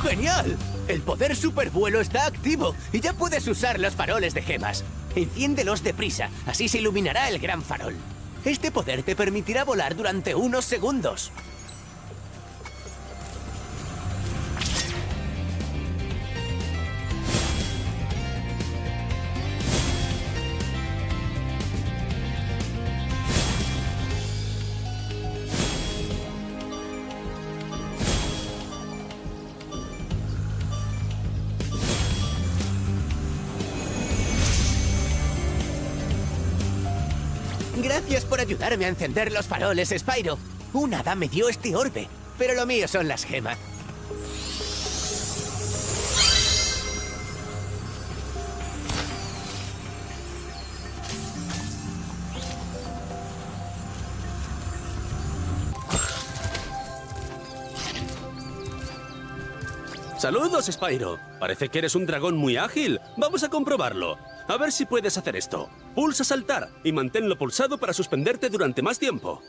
¡Genial! El poder supervuelo está activo y ya puedes usar los faroles de gemas. Enciéndelos deprisa, así se iluminará el gran farol. Este poder te permitirá volar durante unos segundos. Gracias por ayudarme a encender los faroles, Spyro. Un hada me dio este orbe, pero lo mío son las gemas. ¡Saludos, Spyro! Parece que eres un dragón muy ágil. Vamos a comprobarlo. A ver si puedes hacer esto. Pulsa saltar y manténlo pulsado para suspenderte durante más tiempo.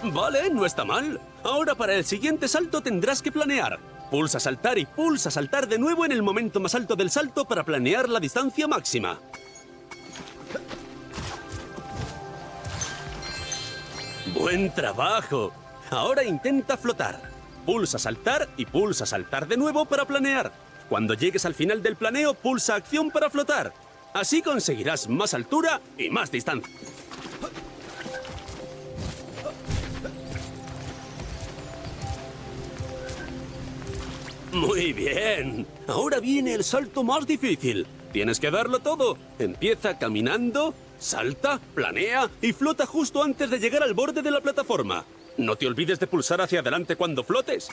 Vale, no está mal. Ahora para el siguiente salto tendrás que planear. Pulsa saltar y pulsa saltar de nuevo en el momento más alto del salto para planear la distancia máxima. ¡Buen trabajo! Ahora intenta flotar. Pulsa saltar y pulsa saltar de nuevo para planear. Cuando llegues al final del planeo, pulsa acción para flotar. Así conseguirás más altura y más distancia. Muy bien. Ahora viene el salto más difícil. Tienes que darlo todo. Empieza caminando, salta, planea y flota justo antes de llegar al borde de la plataforma. No te olvides de pulsar hacia adelante cuando flotes.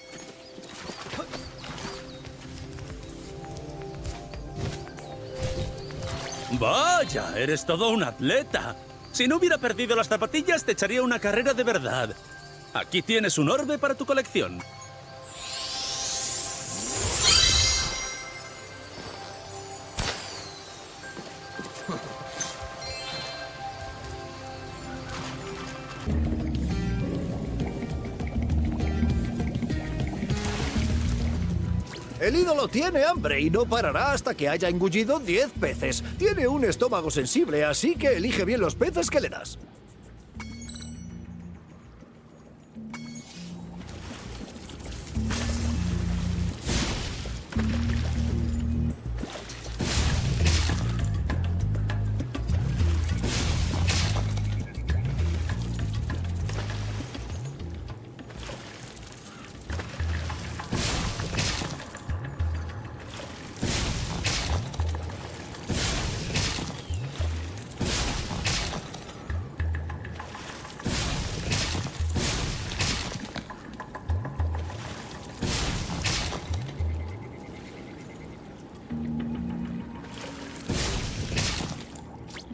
Vaya, eres todo un atleta. Si no hubiera perdido las zapatillas, te echaría una carrera de verdad. Aquí tienes un orbe para tu colección. El ídolo tiene hambre y no parará hasta que haya engullido 10 peces. Tiene un estómago sensible, así que elige bien los peces que le das.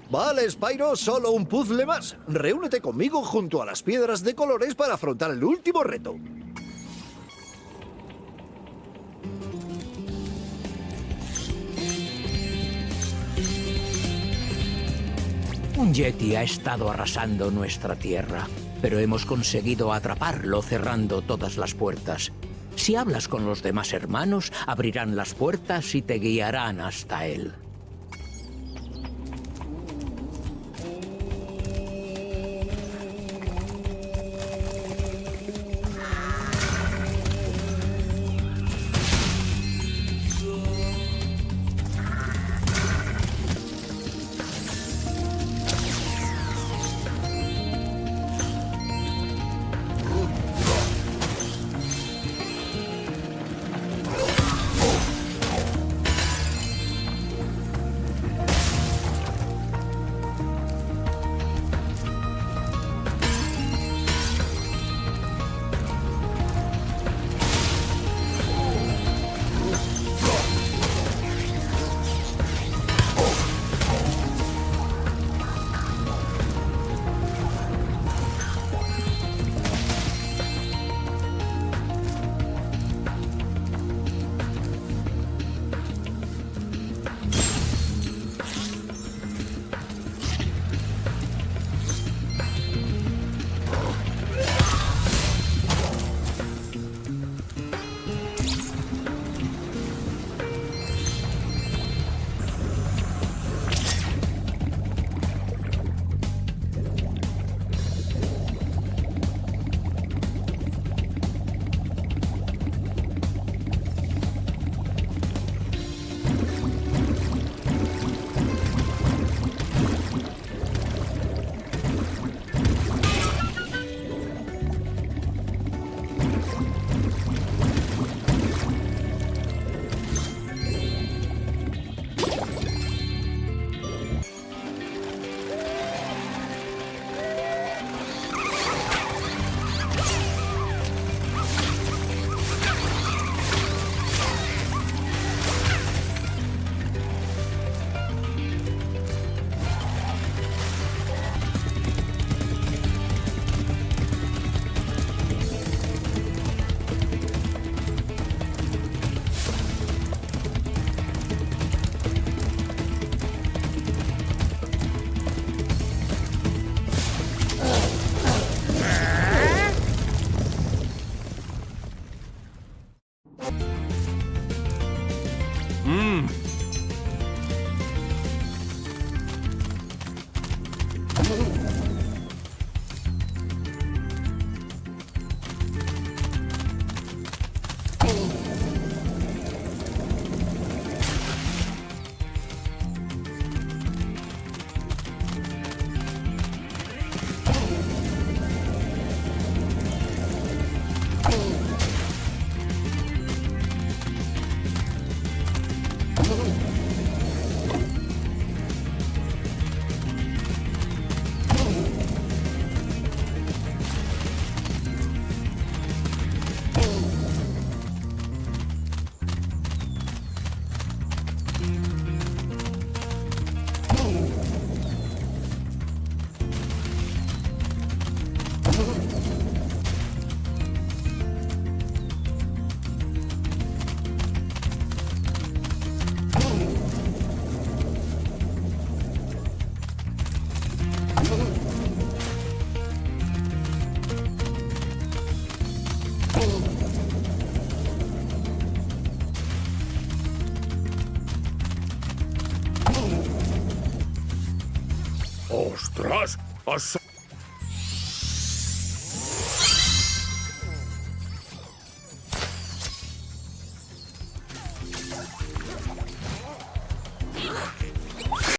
Vale, Spyro, solo un puzzle más. Reúnete conmigo junto a las piedras de colores para afrontar el último reto. Un yeti ha estado arrasando nuestra tierra, pero hemos conseguido atraparlo cerrando todas las puertas. Si hablas con los demás hermanos, abrirán las puertas y te guiarán hasta él. ¡Ostras! ¡Has